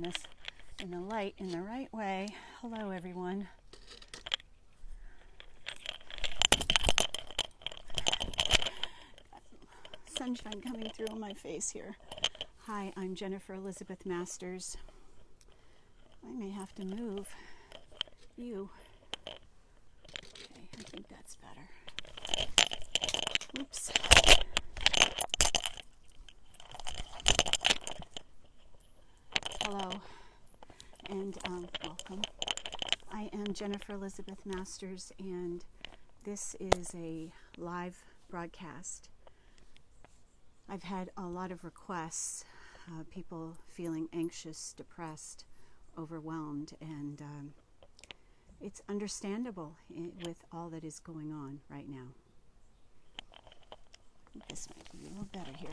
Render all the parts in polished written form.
this in the light in the right way. Hello, everyone. Sunshine coming through on my face here. Hi, I'm Jennifer Elizabeth Masters. I may have to move you. Okay, I think that's better. Oops. Hello, and welcome. I am Jennifer Elizabeth Masters, and this is a live broadcast. I've had a lot of requests, people feeling anxious, depressed, overwhelmed, and it's understandable with all that is going on right now. I think this might be a little better here.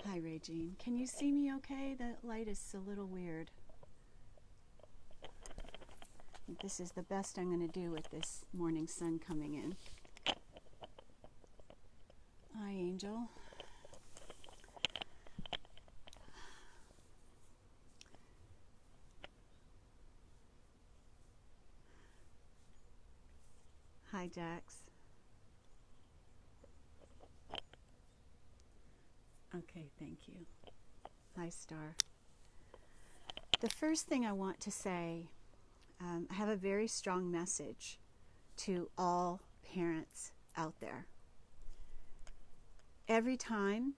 Hi, Regine. Can you see me okay? The light is a little weird. This is the best I'm going to do with this morning sun coming in. Hi, Angel. Hi, Jax. Okay, thank you. Hi, Star. The first thing I want to say, I have a very strong message to all parents out there. Every time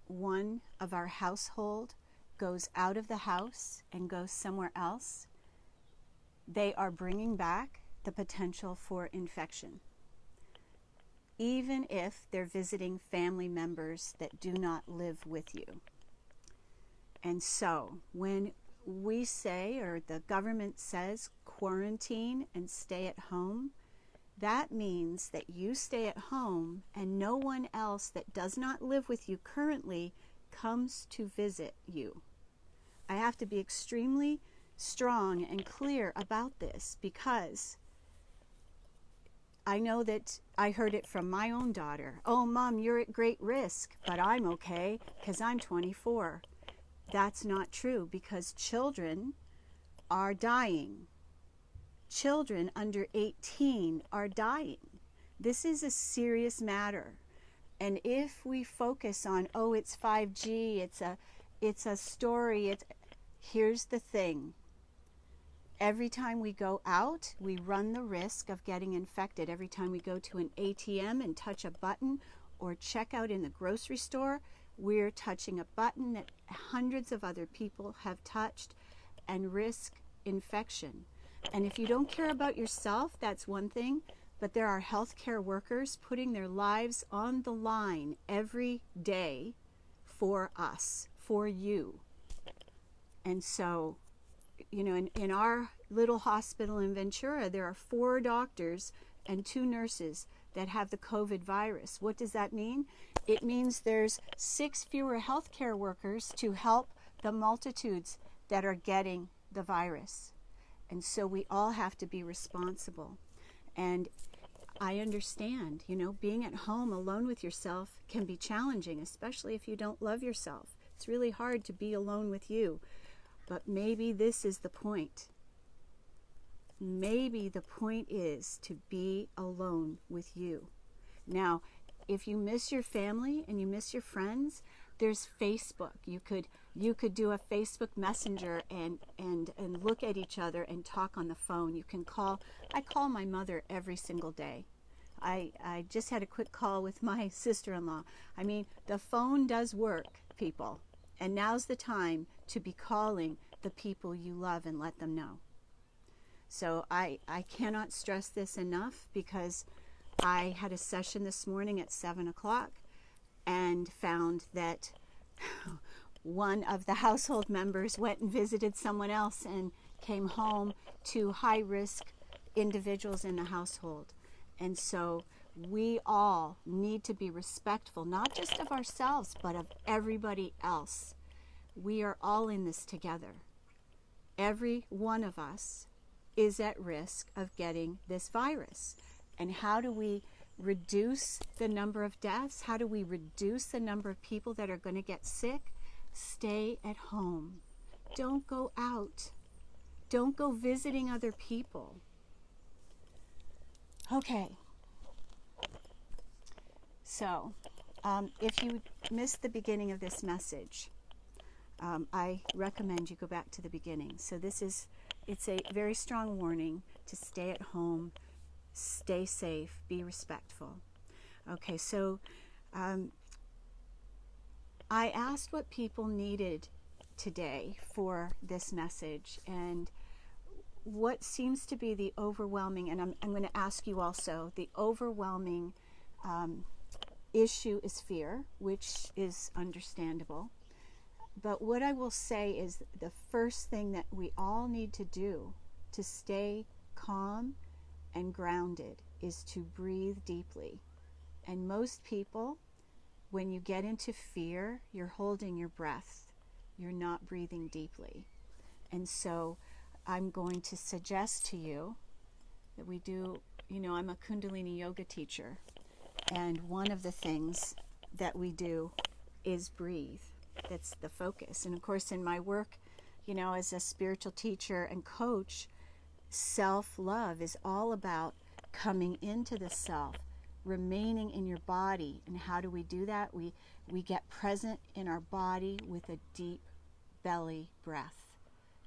one of our household goes out of the house and goes somewhere else, they are bringing back the potential for infection, even if they're visiting family members that do not live with you. And so when we say, or the government says, quarantine and stay at home, that means that you stay at home and no one else that does not live with you currently comes to visit you. I have to be extremely strong and clear about this because I know that I heard it from my own daughter. Oh, Mom, you're at great risk, but I'm okay because I'm 24. That's not true because children are dying. Children under 18 are dying. This is a serious matter. And if we focus on, oh, it's 5G, it's a story, here's the thing. Every time we go out, we run the risk of getting infected. Every time we go to an ATM and touch a button or check out in the grocery store, we're touching a button that hundreds of other people have touched and risk infection. And if you don't care about yourself, that's one thing, but there are healthcare workers putting their lives on the line every day for us, for you. And so, you know, in our little hospital in Ventura, there are 4 doctors and 2 nurses that have the COVID virus. What does that mean? It means there's 6 fewer healthcare workers to help the multitudes that are getting the virus. And so we all have to be responsible. And I understand, you know, being at home alone with yourself can be challenging, especially if you don't love yourself. It's really hard to be alone with you. But maybe this is the point. Maybe the point is to be alone with you. Now, if you miss your family and you miss your friends, there's Facebook. You could do a Facebook Messenger and look at each other and talk on the phone. You can call. I call my mother every single day. I just had a quick call with my sister-in-law. I mean, the phone does work, people. And now's the time to be calling the people you love and let them know. So I cannot stress this enough because I had a session this morning at 7 o'clock and found that one of the household members went and visited someone else and came home to high-risk individuals in the household. And so we all need to be respectful, not just of ourselves, but of everybody else. We are all in this together. every one of us is at risk of getting this virus. And how do we reduce the number of deaths? How do we reduce the number of people that are going to get sick? Stay at home. Don't go out. Don't go visiting other people. Okay. So, if you missed the beginning of this message, I recommend you go back to the beginning. So it's a very strong warning to stay at home, stay safe, be respectful. Okay, so I asked what people needed today for this message, and what seems to be the overwhelming, and I'm going to ask you also, the overwhelming issue is fear, which is understandable. But what I will say is the first thing that we all need to do to stay calm and grounded is to breathe deeply. And most people, when you get into fear, you're holding your breath. You're not breathing deeply. And so I'm going to suggest to you that we do, I'm a Kundalini yoga teacher. And one of the things that we do is breathe. That's the focus. And of course, in my work, as a spiritual teacher and coach, self-love is all about coming into the self, remaining in your body. And how do we do that? We get present in our body with a deep belly breath.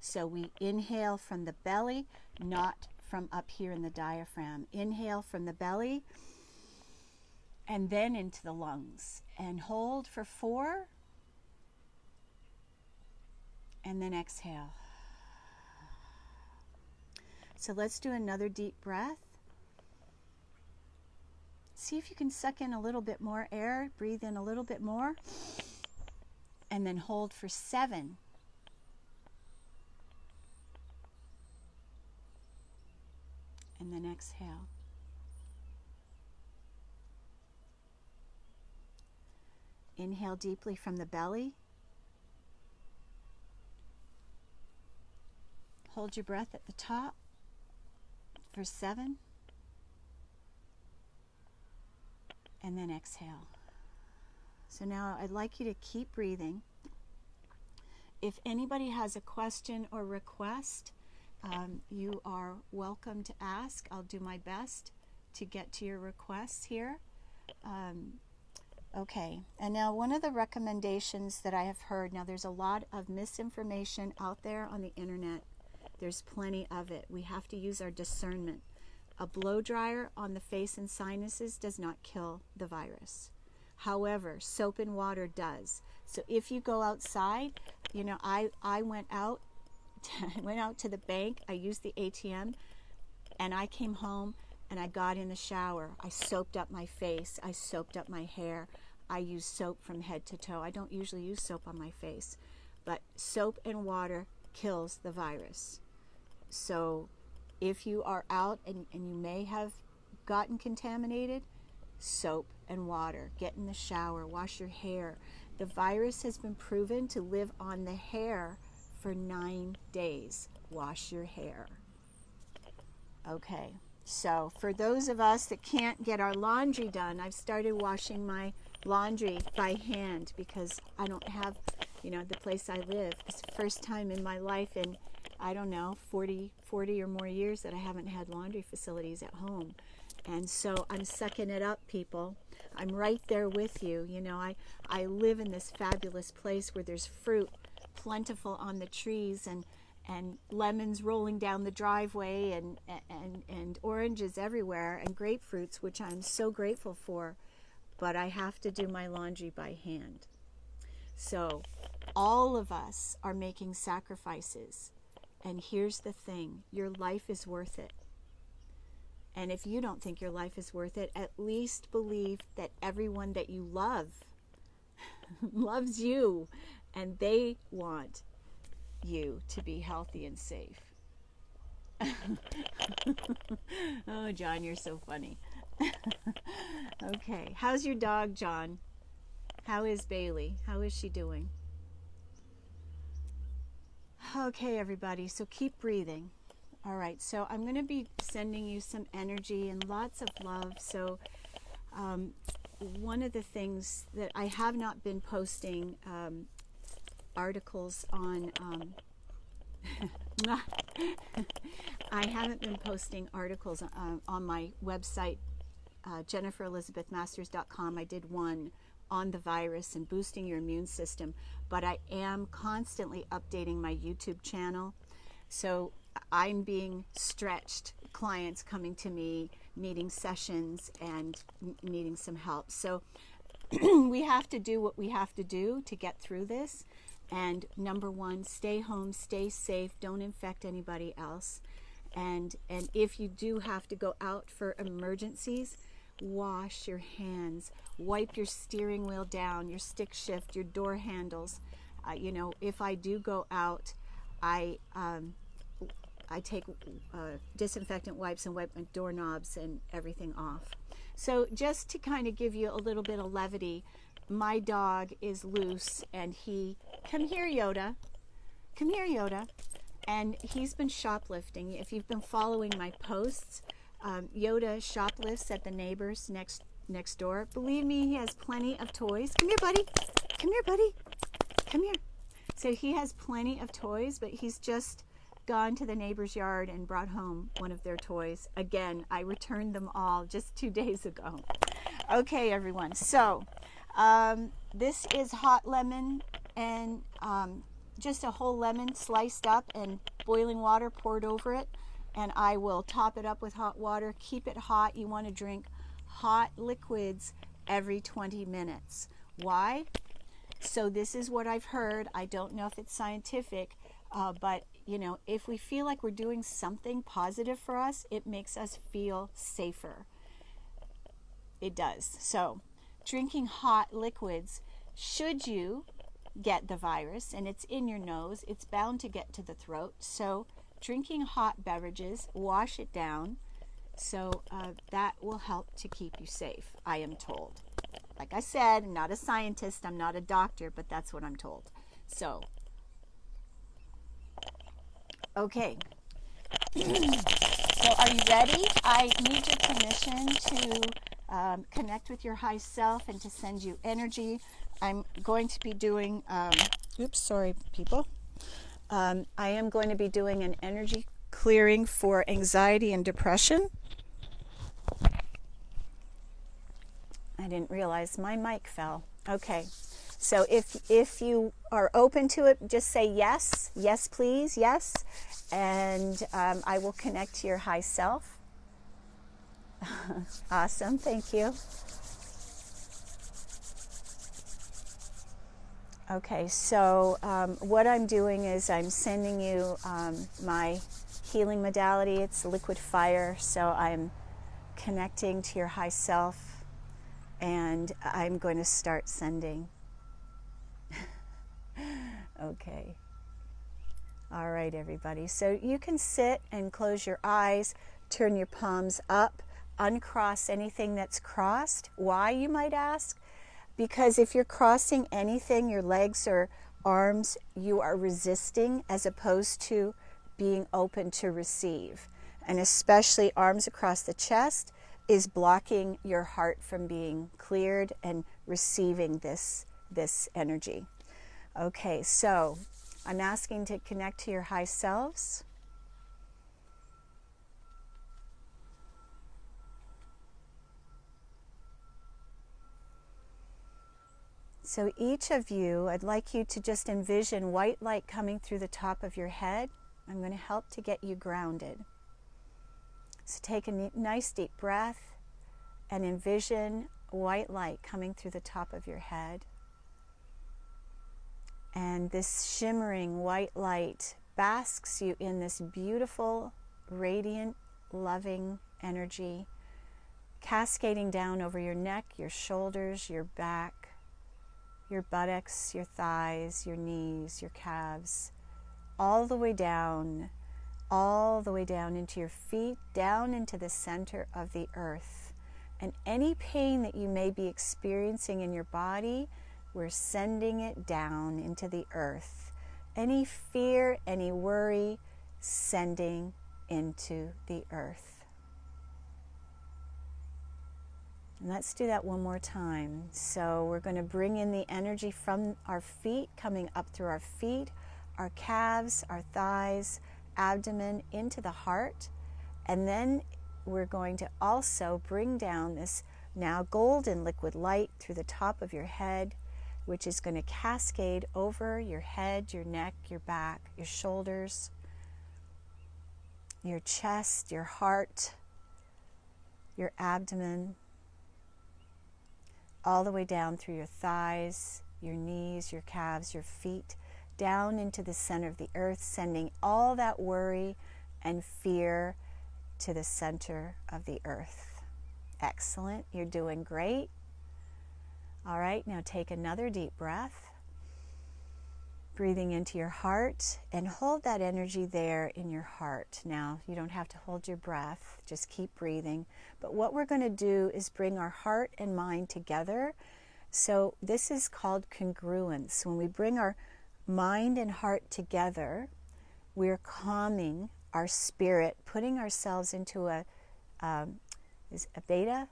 So we inhale from the belly, not from up here in the diaphragm. Inhale from the belly and then into the lungs. And hold for 4. And then exhale. So let's do another deep breath. See if you can suck in a little bit more air. Breathe in a little bit more. And then hold for 7. And then exhale. Inhale deeply from the belly. Hold your breath at the top for 7. And then exhale. So now I'd like you to keep breathing. If anybody has a question or request, you are welcome to ask. I'll do my best to get to your requests here. Okay, and now one of the recommendations that I have heard, now there's a lot of misinformation out there on the internet. There's plenty of it. We have to use our discernment. A blow dryer on the face and sinuses does not kill the virus. However, soap and water does. So if you go outside, I went out to the bank, I used the ATM, and I came home and I got in the shower. I soaped up my face, I soaped up my hair. I use soap from head to toe. I don't usually use soap on my face, but soap and water kills the virus. So if you are out and you may have gotten contaminated, soap and water. Get in the shower, wash your hair. The virus has been proven to live on the hair for 9 days. Wash your hair. Okay, so for those of us that can't get our laundry done, I've started washing my laundry by hand because I don't have, the place I live. It's the first time in my life in, 40 or more years that I haven't had laundry facilities at home. And so I'm sucking it up, people. I'm right there with you. I live in this fabulous place where there's fruit plentiful on the trees and lemons rolling down the driveway and oranges everywhere and grapefruits, which I'm so grateful for. But I have to do my laundry by hand. So all of us are making sacrifices. And here's the thing, your life is worth it. And if you don't think your life is worth it, at least believe that everyone that you love loves you, and they want you to be healthy and safe. Oh, John, you're so funny. Okay, how's your dog, John? How is Bailey? How is she doing? Okay, everybody, so keep breathing. All right, so I'm going to be sending you some energy and lots of love. So one of the things that I have not been posting articles on, I haven't been posting articles on my website, jenniferelizabethmasters.com. I did one on the virus and boosting your immune system, but I am constantly updating my YouTube channel. So I'm being stretched, clients coming to me, needing sessions and needing some help. So we have to do what we have to do to get through this. And number one, stay home, stay safe, don't infect anybody else. And if you do have to go out for emergencies, wash your hands, wipe your steering wheel down, your stick shift, your door handles. You know, if I do go out, I take disinfectant wipes and wipe my doorknobs and everything off. So just to kind of give you a little bit of levity, my dog is loose and come here Yoda, come here Yoda, and he's been shoplifting. If you've been following my posts, Yoda shoplifts at the neighbors next door. Believe me, he has plenty of toys. Come here, buddy. Come here, buddy. Come here. So he has plenty of toys, but he's just gone to the neighbor's yard and brought home one of their toys. Again, I returned them all just 2 days ago. Okay, everyone. So this is hot lemon and just a whole lemon sliced up and boiling water poured over it. And I will top it up with hot water. Keep it hot. You want to drink hot liquids every 20 minutes. Why? So this is what I've heard. I don't know if it's scientific, but you know, if we feel like we're doing something positive for us, it makes us feel safer. It does. So drinking hot liquids, should you get the virus and it's in your nose, it's bound to get to the throat. So drinking hot beverages, wash it down. So that will help to keep you safe, I am told. Like I said, I'm not a scientist, I'm not a doctor, but that's what I'm told. So, okay. So are you ready? I need your permission to connect with your high self and to send you energy. I'm going to be doing, oops, sorry, people. I am going to be doing an energy clearing for anxiety and depression. I didn't realize my mic fell. Okay, so if you are open to it, just say yes, yes please, yes, and I will connect to your high self. Awesome, thank you. Okay, so what I'm doing is I'm sending you my healing modality. It's liquid fire, so I'm connecting to your high self. And I'm going to start sending. Okay. All right, everybody. So you can sit and close your eyes, turn your palms up, uncross anything that's crossed. Why, you might ask? Because if you're crossing anything, your legs or arms, you are resisting as opposed to being open to receive. And especially arms across the chest is blocking your heart from being cleared and receiving this energy. Okay, so I'm asking to connect to your high selves. So each of you, I'd like you to just envision white light coming through the top of your head. I'm going to help to get you grounded. So take a nice deep breath and envision white light coming through the top of your head. And this shimmering white light basks you in this beautiful, radiant, loving energy, cascading down over your neck, your shoulders, your back, your buttocks, your thighs, your knees, your calves, all the way down into your feet, down into the center of the earth. And any pain that you may be experiencing in your body, we're sending it down into the earth. Any fear, any worry, sending into the earth. And let's do that one more time. So we're going to bring in the energy from our feet, coming up through our feet, our calves, our thighs, abdomen, into the heart. And then we're going to also bring down this now golden liquid light through the top of your head, which is going to cascade over your head, your neck, your back, your shoulders, your chest, your heart, your abdomen, all the way down through your thighs, your knees, your calves, your feet, down into the center of the earth, sending all that worry and fear to the center of the earth. Excellent. You're doing great. All right, now take another deep breath. Breathing into your heart, and hold that energy there in your heart. Now, you don't have to hold your breath, just keep breathing. But what we're going to do is bring our heart and mind together. So this is called congruence. When we bring our mind and heart together, we're calming our spirit, putting ourselves into is a beta,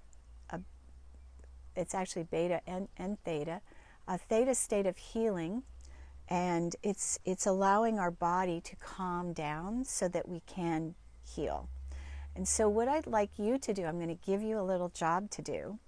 it's actually beta and theta, a theta state of healing. And it's allowing our body to calm down so that we can heal. And so what I'd like you to do, I'm going to give you a little job to do.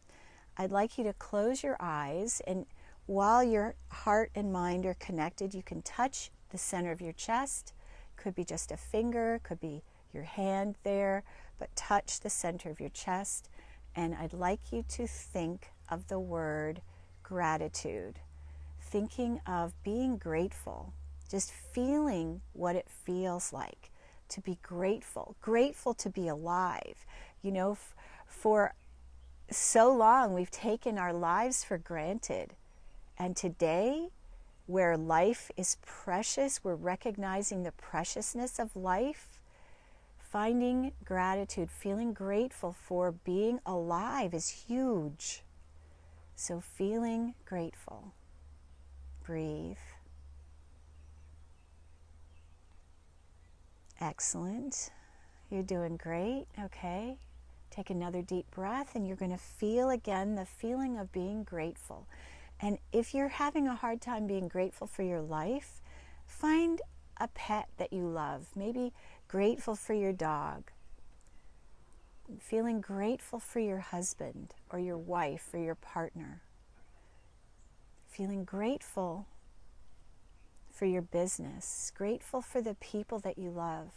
I'd like you to close your eyes, and while your heart and mind are connected, you can touch the center of your chest. Could be just a finger, could be your hand there, but touch the center of your chest. And I'd like you to think of the word gratitude. Thinking of being grateful, just feeling what it feels like to be grateful, grateful to be alive. You know, for so long we've taken our lives for granted. And today, where life is precious, we're recognizing the preciousness of life. Finding gratitude, feeling grateful for being alive is huge. So feeling grateful. Breathe. Excellent. You're doing great. Okay. Take another deep breath, and you're going to feel again the feeling of being grateful. And if you're having a hard time being grateful for your life, find a pet that you love. Maybe grateful for your dog. Feeling grateful for your husband or your wife or your partner. Feeling grateful for your business, grateful for the people that you love.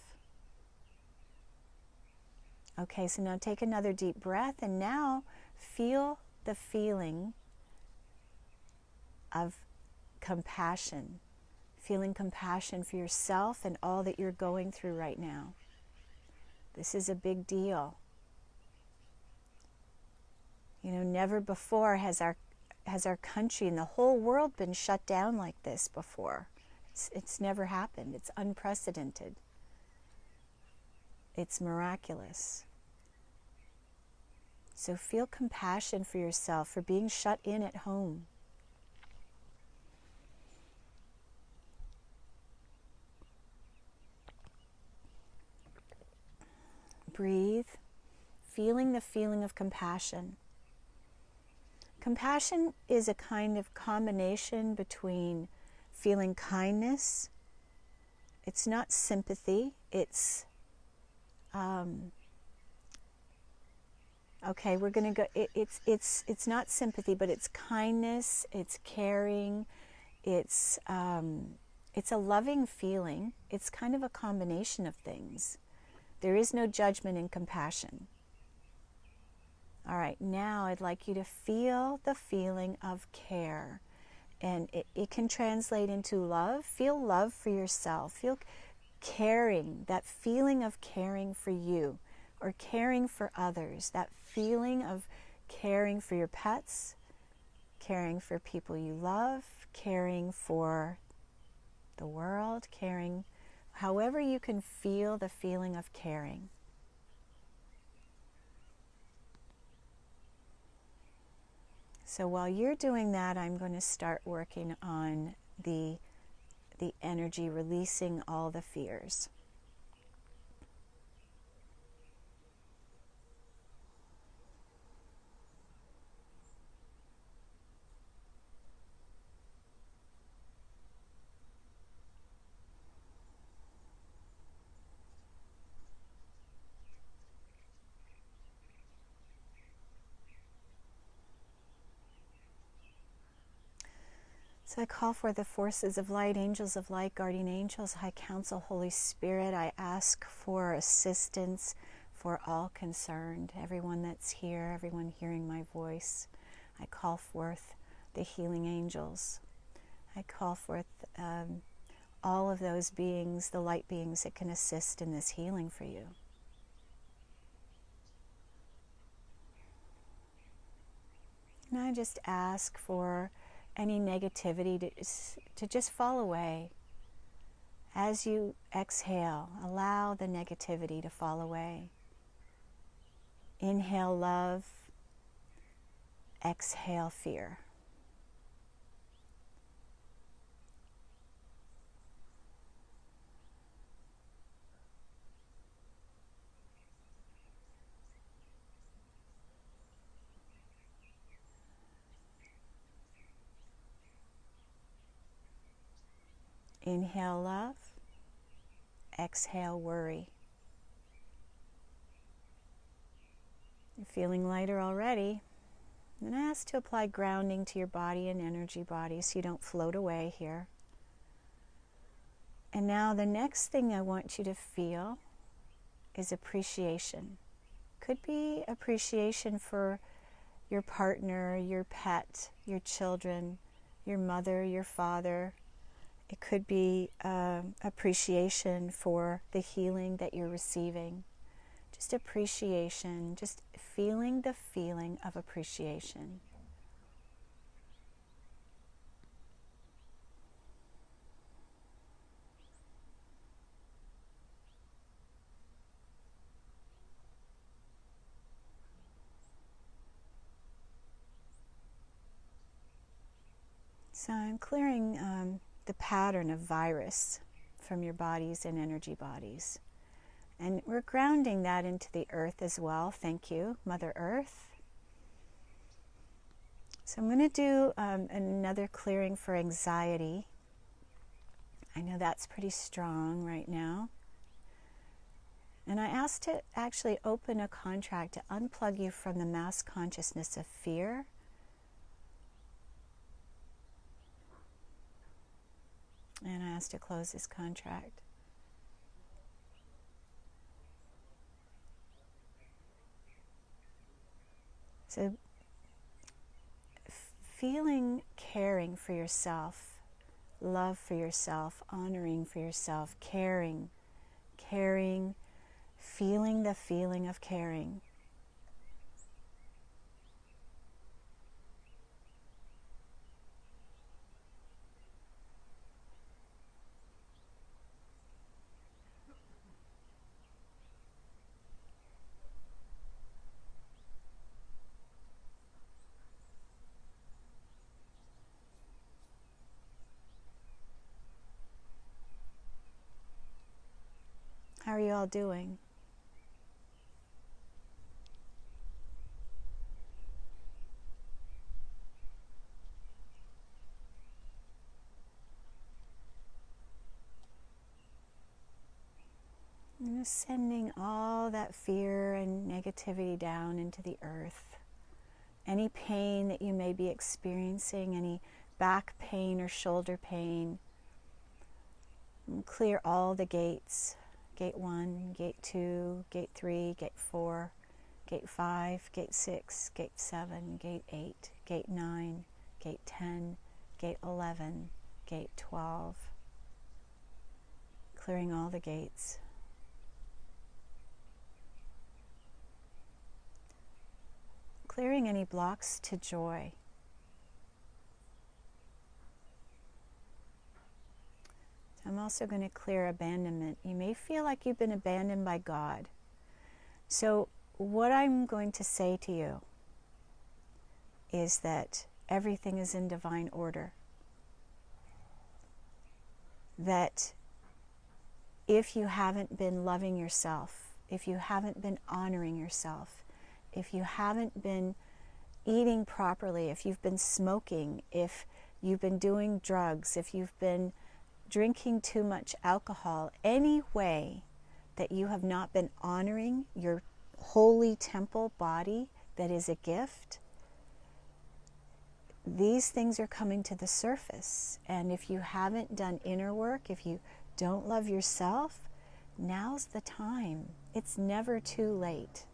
Okay, so now take another deep breath, and now feel the feeling of compassion, feeling compassion for yourself and all that you're going through right now. This is a big deal. You know, never before has our country and the whole world been shut down like this before. It's never happened. It's unprecedented. It's miraculous. So feel compassion for yourself for being shut in at home. Breathe, feeling the feeling of compassion. Compassion is a kind of combination between feeling kindness. It's not sympathy. It's okay. We're going to go. It's not sympathy, but it's kindness. It's caring. It's a loving feeling. It's kind of a combination of things. There is no judgment in compassion. All right, now I'd like you to feel the feeling of care. And it can translate into love. Feel love for yourself. Feel caring, that feeling of caring for you or caring for others. That feeling of caring for your pets, caring for people you love, caring for the world, caring, however you can feel the feeling of caring. So while you're doing that, I'm going to start working on the the energy, releasing all the fears. So I call for the forces of light, angels of light, guardian angels, High Council, Holy Spirit. I ask for assistance for all concerned, everyone that's here, everyone hearing my voice. I call forth the healing angels. I call forth all of those beings, the light beings that can assist in this healing for you. And I just ask for any negativity to just fall away. As you exhale, allow the negativity to fall away. Inhale love, exhale fear. Inhale love, exhale worry. You're feeling lighter already. Then I ask to apply grounding to your body and energy body so you don't float away here. And now the next thing I want you to feel is appreciation. Could be appreciation for your partner, your pet, your children, your mother, your father. It could be appreciation for the healing that you're receiving. Just appreciation, just feeling the feeling of appreciation. So I'm clearing the pattern of virus from your bodies and energy bodies. And we're grounding that into the earth as well. Thank you, Mother Earth. So I'm going to do another clearing for anxiety. I know that's pretty strong right now. And I asked to actually open a contract to unplug you from the mass consciousness of fear. And I asked to close this contract. So, feeling caring for yourself, love for yourself, honoring for yourself, caring, feeling the feeling of caring. How are you all doing? And just sending all that fear and negativity down into the earth. Any pain that you may be experiencing, any back pain or shoulder pain, clear all the gates. Gate 1, Gate 2, Gate 3, Gate 4, Gate 5, Gate 6, Gate 7, Gate 8, Gate 9, Gate 10, Gate 11, Gate 12. Clearing all the gates. Clearing any blocks to joy. I'm also going to clear abandonment. You may feel like you've been abandoned by God. So what I'm going to say to you is that everything is in divine order. that if you haven't been loving yourself, if you haven't been honoring yourself, if you haven't been eating properly, if you've been smoking, if you've been doing drugs, if you've been drinking too much alcohol, any way that you have not been honoring your holy temple body that is a gift, these things are coming to the surface. And if you haven't done inner work, if you don't love yourself, now's the time. It's never too late.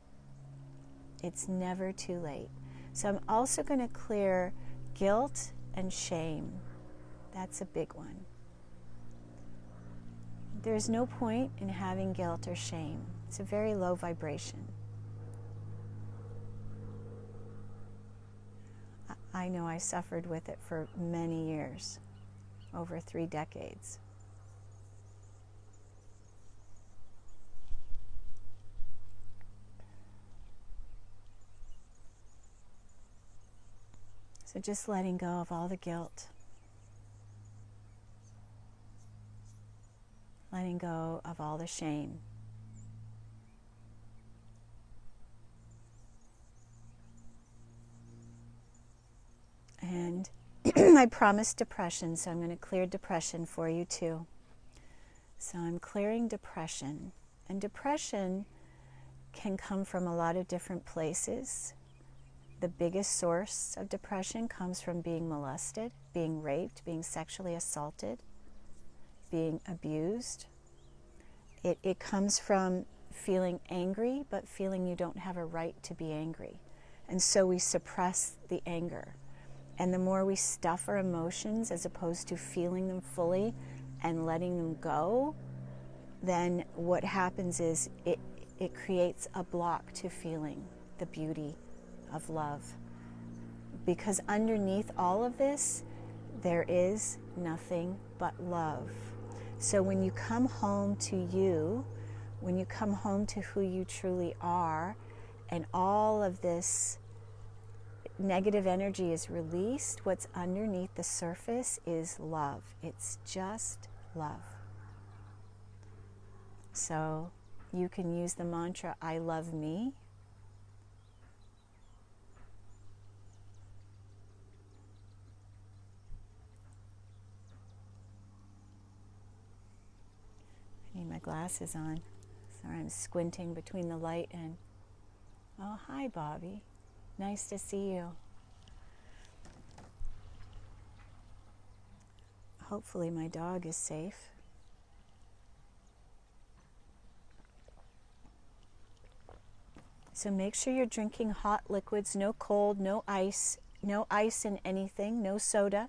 It's never too late. So I'm also going to clear guilt and shame. That's a big one. There's no point in having guilt or shame. It's a very low vibration. I know I suffered with it for many years, over 3 decades. So just letting go of all the guilt, letting go of all the shame. And I promised depression, so I'm going to clear depression for you too. So I'm clearing depression. And depression can come from a lot of different places. The biggest source of depression comes from being molested, being raped, being sexually assaulted, being abused. It comes from feeling angry, but feeling you don't have a right to be angry. And so we suppress the anger. And the more we stuff our emotions as opposed to feeling them fully and letting them go, then what happens is it creates a block to feeling the beauty of love. Because underneath all of this, there is nothing but love. So when you come home to you, when you come home to who you truly are, and all of this negative energy is released, what's underneath the surface is love. It's just love. So you can use the mantra, I love me. I need my glasses on. Sorry, I'm squinting between the light and... Oh, hi, Bobby. Nice to see you. Hopefully my dog is safe. So make sure you're drinking hot liquids, no cold, no ice in anything, no soda.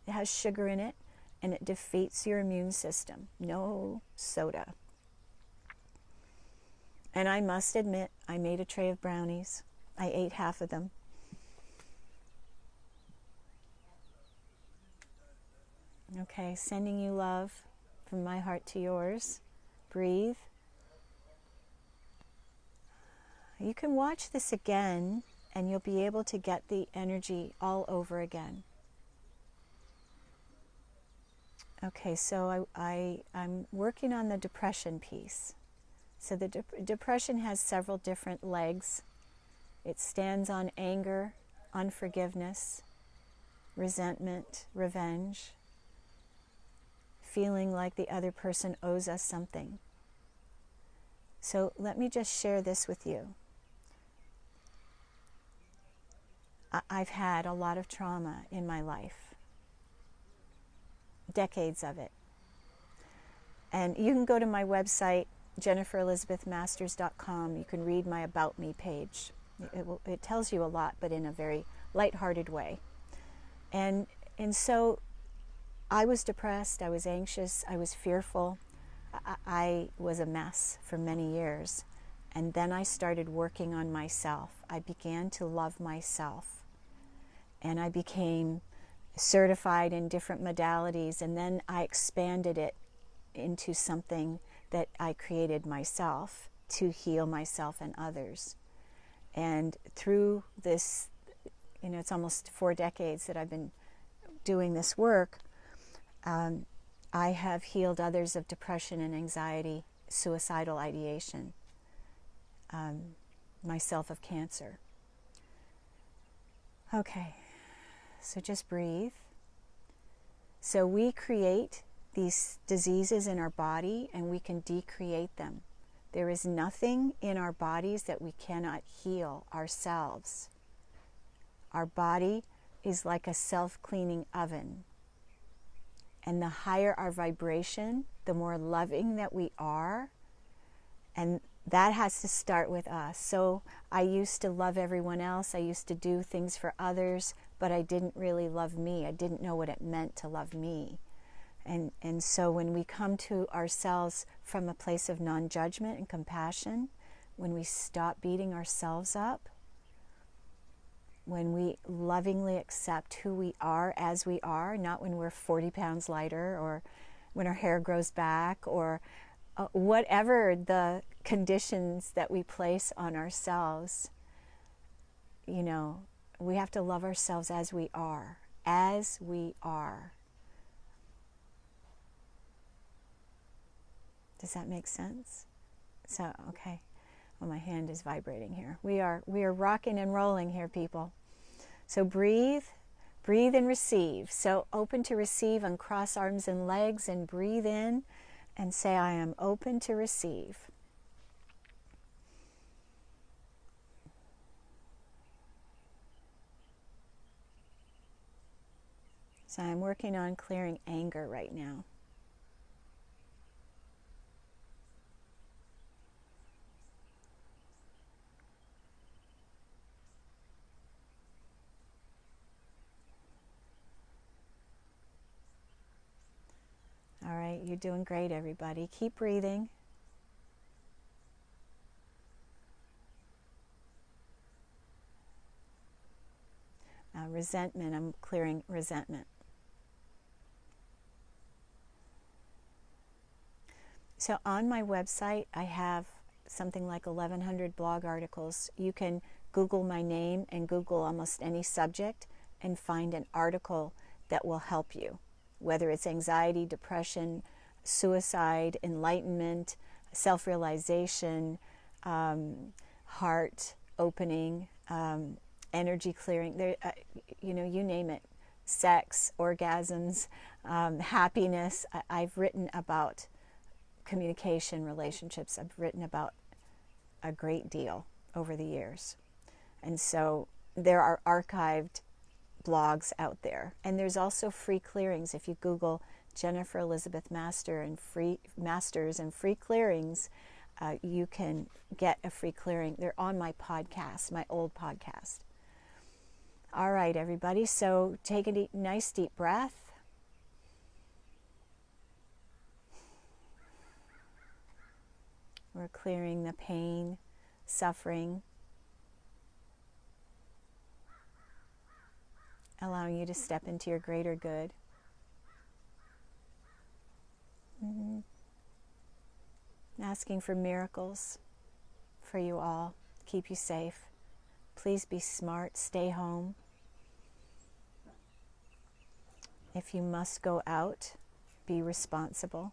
It has sugar in it and it defeats your immune system. No soda. And I must admit, I made a tray of brownies. I ate half of them. Okay, sending you love from my heart to yours. Breathe. You can watch this again and you'll be able to get the energy all over again. Okay, so I'm working on the depression piece. So the depression has several different legs. It stands on anger, unforgiveness, resentment, revenge, feeling like the other person owes us something. So let me just share this with you. I've had a lot of trauma in my life, decades of it. And you can go to my website, jenniferelizabethmasters.com. You can read my About Me page. It tells you a lot, but in a very lighthearted way. And so I was depressed, I was anxious, I was fearful. I was a mess for many years. And then I started working on myself. I began to love myself. And I became certified in different modalities. And then I expanded it into something that I created myself to heal myself and others. And through this, it's almost 4 decades that I've been doing this work, I have healed others of depression and anxiety, suicidal ideation, myself of cancer. Okay, so just breathe. So we create these diseases in our body and we can decreate them. There is nothing in our bodies that we cannot heal ourselves. Our body is like a self-cleaning oven. And the higher our vibration, the more loving that we are. And that has to start with us. So I used to love everyone else. I used to do things for others, but I didn't really love me. I didn't know what it meant to love me. And so when we come to ourselves from a place of non-judgment and compassion, when we stop beating ourselves up, when we lovingly accept who we are as we are, not when we're 40 pounds lighter or when our hair grows back or whatever the conditions that we place on ourselves, you know, we have to love ourselves as we are, as we are. Does that make sense? So, okay. Well, my hand is vibrating here. We are rocking and rolling here, people. So breathe and receive. So open to receive, uncross arms and legs and breathe in and say, I am open to receive. So I'm working on clearing anger right now. All right, you're doing great, everybody. Keep breathing. Resentment, I'm clearing resentment. So on my website, I have something like 1,100 blog articles. You can Google my name and Google almost any subject and find an article that will help you, whether it's anxiety, depression, suicide, enlightenment, self-realization, heart opening, energy clearing, there, you know, you name it, sex, orgasms, happiness. I've written about communication, relationships. I've written about a great deal over the years. And so there are archived blogs out there. And there's also free clearings. If you Google Jennifer Elizabeth Masters and free clearings, you can get a free clearing. They're on my podcast, my old podcast. All right, everybody. So take a nice deep breath. We're clearing the pain, suffering, allowing you to step into your greater good. Asking for miracles for you all. Keep you safe. Please be smart. Stay home. If you must go out, be responsible.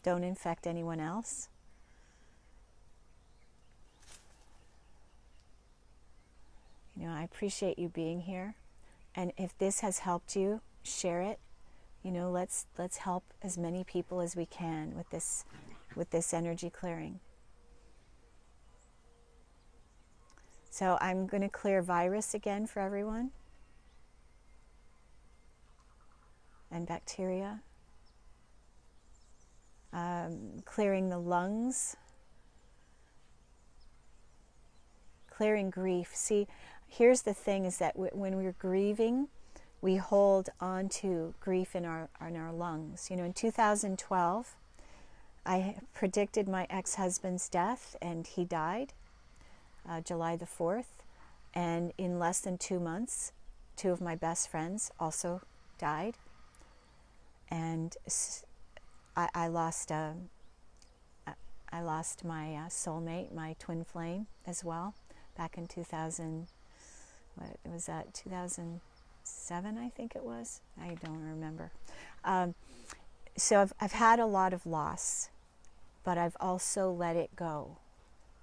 Don't infect anyone else. You know, I appreciate you being here. And if this has helped you, share it. You know, let's help as many people as we can with this energy clearing. So I'm going to clear virus again for everyone. And bacteria. Clearing the lungs. Clearing grief. See, here's the thing is that when we're grieving, we hold on to grief in our lungs. You know, in 2012, I predicted my ex-husband's death, and he died July the 4th. And in less than 2 months, 2 of my best friends also died. And I lost my soulmate, my twin flame, as well, back in 2000. What was that? 2007, I think it was. I don't remember. So I've had a lot of loss, but I've also let it go.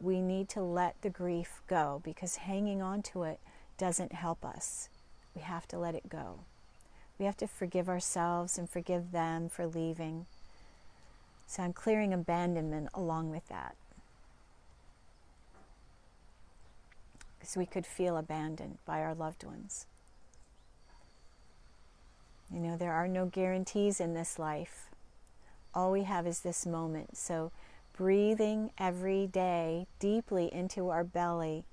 We need to let the grief go, because hanging on to it doesn't help us. We have to let it go. We have to forgive ourselves and forgive them for leaving. So I'm clearing abandonment along with that. Because we could feel abandoned by our loved ones. You know, there are no guarantees in this life. All we have is this moment. So breathing every day deeply into our belly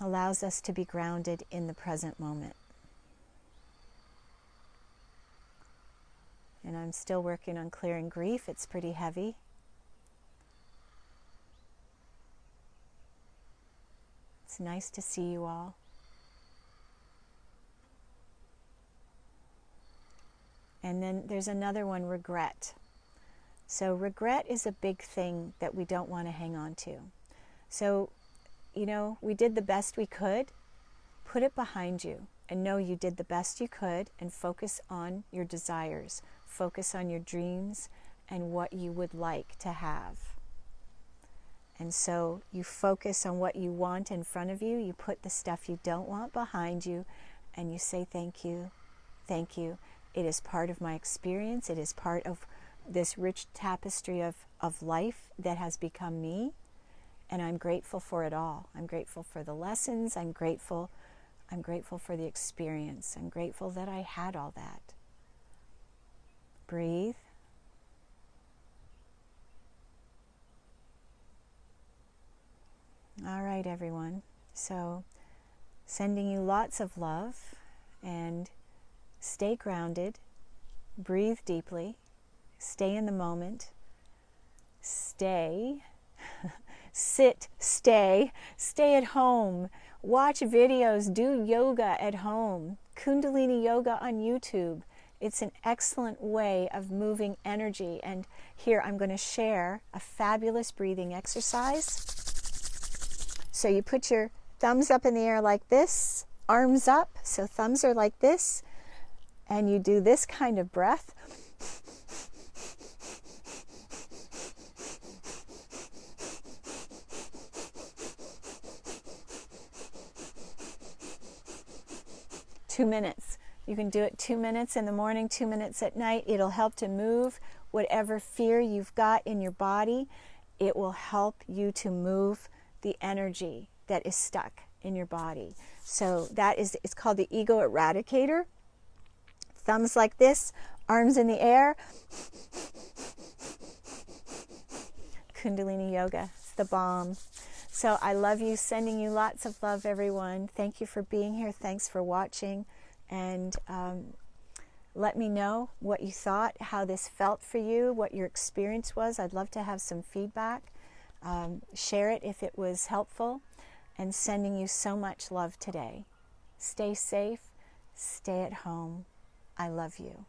allows us to be grounded in the present moment. And I'm still working on clearing grief. It's pretty heavy. It's nice to see you all. And then there's another one, regret. So regret is a big thing that we don't want to hang on to. So, you know, we did the best we could. Put it behind you and know you did the best you could, and focus on your desires. Focus on your dreams and what you would like to have. And so you focus on what you want in front of you. You put the stuff you don't want behind you, and you say thank you, thank you. It is part of my experience. It is part of this rich tapestry of life that has become me. And I'm grateful for it all. I'm grateful for the lessons. I'm grateful for the experience. I'm grateful that I had all that. Breathe. All right, everyone. So, sending you lots of love, and stay grounded, breathe deeply, stay in the moment, stay at home, watch videos, do yoga at home, Kundalini yoga on YouTube. It's an excellent way of moving energy. And here I'm going to share a fabulous breathing exercise. So you put your thumbs up in the air like this, arms up, so thumbs are like this, and you do this kind of breath. Two minutes. You can do it 2 minutes in the morning, 2 minutes at night. It'll help to move whatever fear you've got in your body. It will help you to move the energy that is stuck in your body. So it's called the ego eradicator. Thumbs like this, arms in the air. Kundalini yoga, it's the bomb. So I love you, sending you lots of love, everyone. Thank you for being here. Thanks for watching. And let me know what you thought, how this felt for you, what your experience was. I'd love to have some feedback. Share it if it was helpful. And sending you so much love today. Stay safe. Stay at home. I love you.